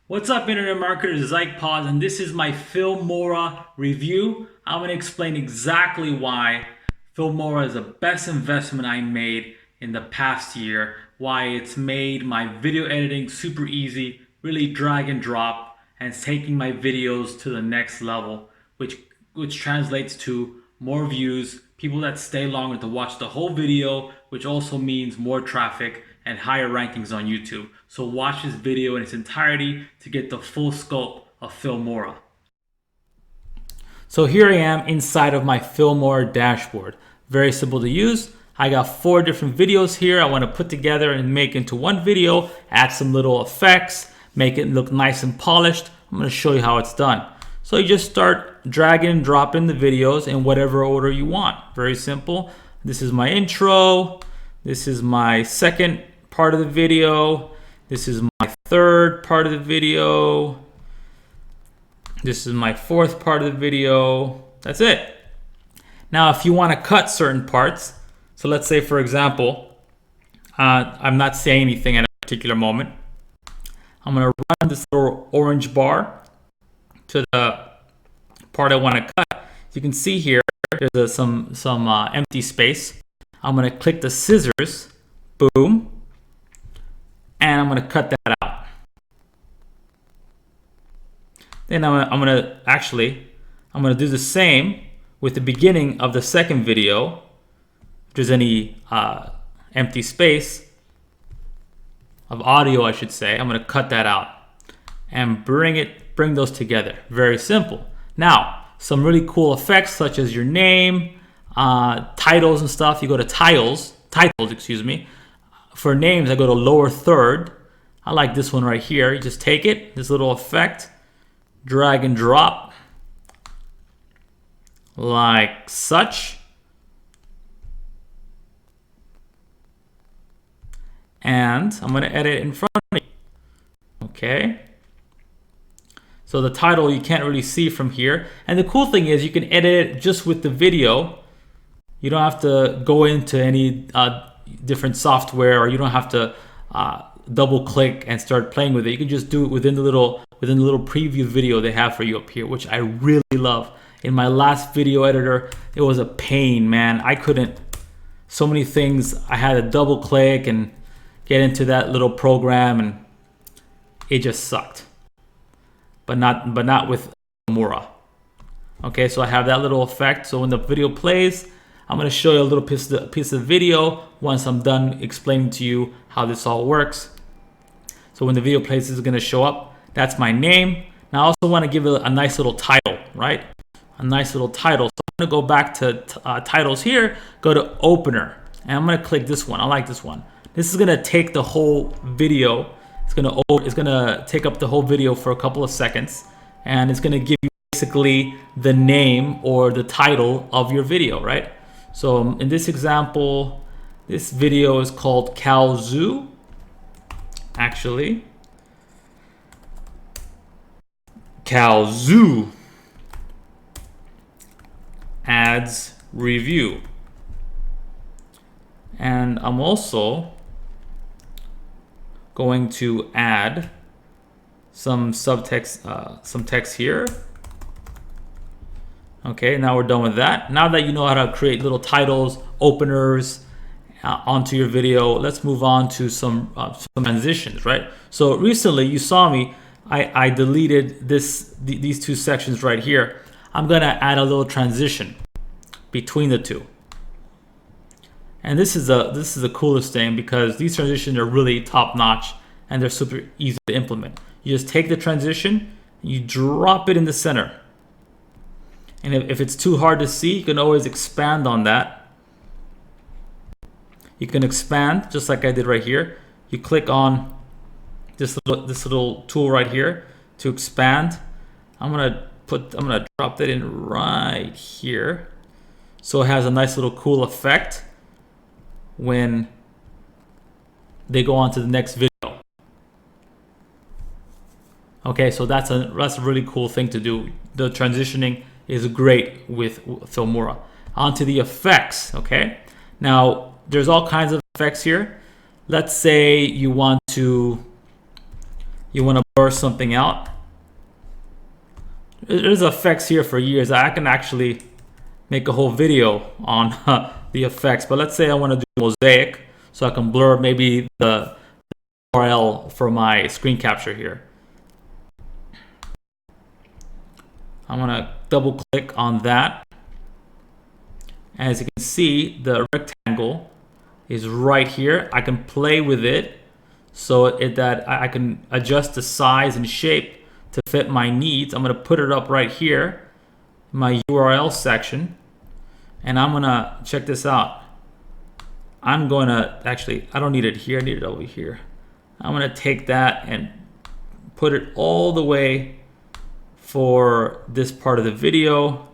What's up, internet marketers? Ike Paz, and this is my Filmora review. I'm going to explain exactly why Filmora is the best investment I made in the past year, why it's made my video editing super easy, really drag and drop, and it's taking my videos to the next level, which translates to more views, people that stay longer to watch the whole video, which also means more traffic and higher rankings on YouTube. So watch this video in its entirety to get the full scope of Filmora. So here I am inside of my Filmora dashboard. Very simple to use. I got 4 different videos here I want to put together and make into one video, add some little effects, make it look nice and polished. I'm going to show you how it's done. So you just start dragging and dropping the videos in whatever order you want. Very simple. This is my intro. This is my second part of the video. This is my third part of the video. This is my fourth part of the video. That's it. Now, if you want to cut certain parts, so let's say, for example, I'm not saying anything at a particular moment. I'm going to run this little orange bar to the part I want to cut. You can see here, there's some empty space. I'm going to click the scissors, boom, and I'm going to cut that out. Then I'm going to do the same with the beginning of the second video. If there's any empty space of audio, I should say, I'm going to cut that out and bring those together. Very simple. Now, some really cool effects such as your name, titles and stuff. You go to titles, excuse me. For names, I go to lower third. I like this one right here. You just take it, this little effect, drag and drop like such. And I'm going to edit in front of me. Okay. So the title you can't really see from here. And the cool thing is you can edit it just with the video. You don't have to go into any different software, or you don't have to double click and start playing with it. You can just do it within the little preview video they have for you up here, which I really love. In my last video editor, it was a pain, man. I couldn't, so many things I had to double click and get into that little program, and it just sucked. But not with Filmora. Okay, so I have that little effect. So when the video plays, I'm going to show you a little piece of the video once I'm done explaining to you how this all works. So when the video plays, this is going to show up. That's my name. Now I also want to give it a nice little title, right? A nice little title. So I'm going to go back to titles here, go to opener, and I'm going to click this one. I like this one. This is going to take the whole video. It's going to take up the whole video for a couple of seconds, and it's going to give you basically the name or the title of your video, right? So in this example, this video is called Calzoo. Actually, Calzoo ads review. And I'm also going to add some subtext, some text here. Okay, now we're done with that. Now that you know how to create little titles, openers onto your video, let's move on to some transitions, right? So recently you saw me, I deleted these 2 sections right here. I'm gonna add a little transition between the 2. And this is the coolest thing, because these transitions are really top notch and they're super easy to implement. You just take the transition, you drop it in the center. And if it's too hard to see, you can always expand on that. You can expand just like I did right here. You click on this little tool right here to expand. I'm gonna drop that in right here, so it has a nice little cool effect when they go on to the next video. Okay, so that's a really cool thing to do. The transitioning is great with Filmora. Onto the effects, okay? Now, there's all kinds of effects here. Let's say you want to you want to blur something out. There's effects here for years. I can actually make a whole video on the effects, but let's say I want to do mosaic, so I can blur maybe the URL for my screen capture here. I'm gonna double click on that. As you can see, the rectangle is right here. I can play with it so that I can adjust the size and shape to fit my needs. I'm gonna put it up right here, my URL section, and I'm gonna check this out. I'm gonna actually, I don't need it here, I need it over here. I'm gonna take that and put it all the way for this part of the video,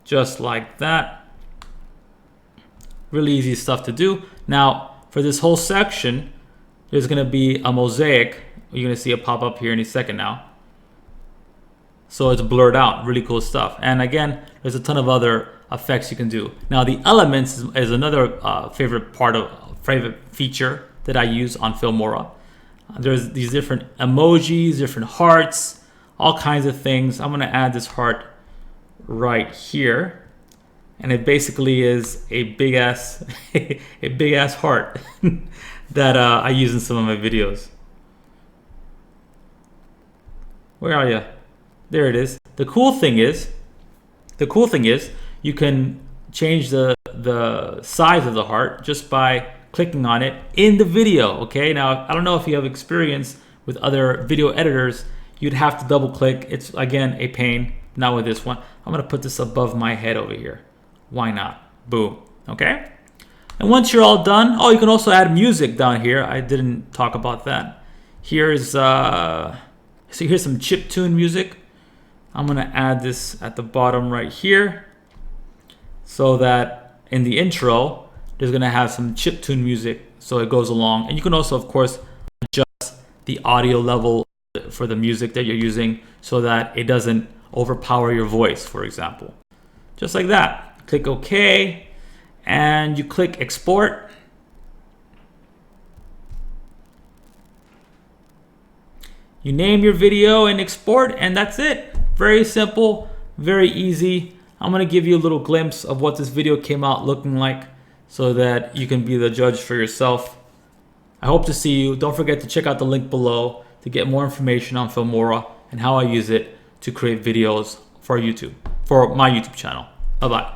just like that. Really easy stuff to do. Now, for this whole section, there's gonna be a mosaic. You're gonna see it pop up here in a second now. So it's blurred out, really cool stuff. And again, there's a ton of other effects you can do. Now the elements is another favorite feature that I use on Filmora. There's these different emojis, different hearts, all kinds of things. I'm gonna add this heart right here. And it basically is a big ass, a big ass heart that I use in some of my videos. Where are you? There it is. The cool thing is you can change the size of the heart just by clicking on it in the video. Okay, now I don't know if you have experience with other video editors. You'd have to double click. It's again a pain. Not with this one. I'm gonna put this above my head over here. Why not? Boom. Okay. And once you're all done, oh, you can also add music down here. I didn't talk about that. Here's so here's some chiptune music. I'm gonna add this at the bottom right here, so that in the intro there's gonna have some chiptune music, so it goes along. And you can also, of course, adjust the audio level for the music that you're using, so that it doesn't overpower your voice, for example. Just like that. Click OK, and you click export. You name your video and export, and that's it. Very simple, very easy. I'm gonna give you a little glimpse of what this video came out looking like, so that you can be the judge for yourself. I hope to see you. Don't forget to check out the link below to get more information on Filmora and how I use it to create videos for YouTube, for my YouTube channel. Bye-bye.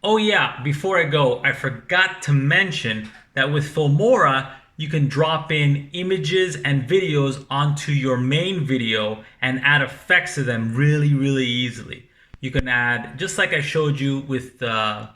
Oh yeah, before I go, I forgot to mention that with Filmora, you can drop in images and videos onto your main video and add effects to them really, really easily. You can add, just like I showed you with the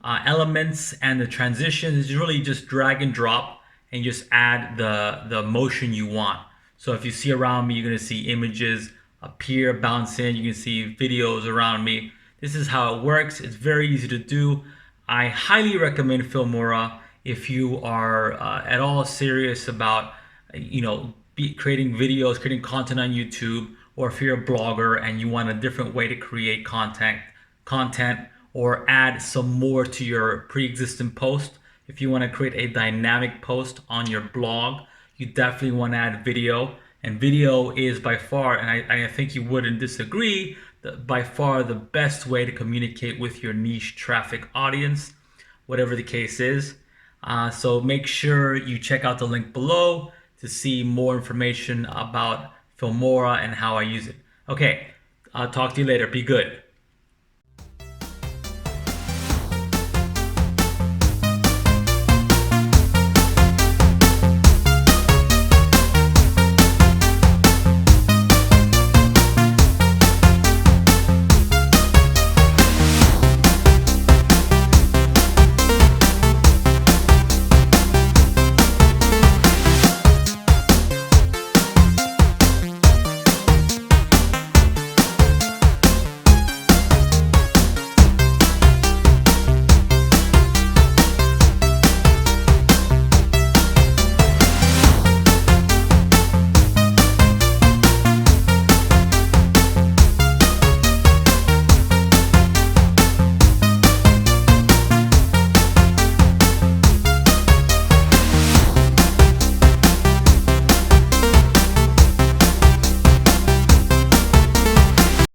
elements and the transitions, it's really just drag and drop and just add the motion you want. So if you see around me, you're gonna see images appear, bounce in, you can see videos around me. This is how it works. It's very easy to do. I highly recommend Filmora if you are at all serious about creating videos, creating content on YouTube, or if you're a blogger and you want a different way to create content or add some more to your pre-existing post. If you want to create a dynamic post on your blog, you definitely want to add video. And video is by far, and I think you wouldn't disagree, by far the best way to communicate with your niche traffic audience, whatever the case is. So make sure you check out the link below to see more information about Filmora and how I use it. Okay, I'll talk to you later. Be good.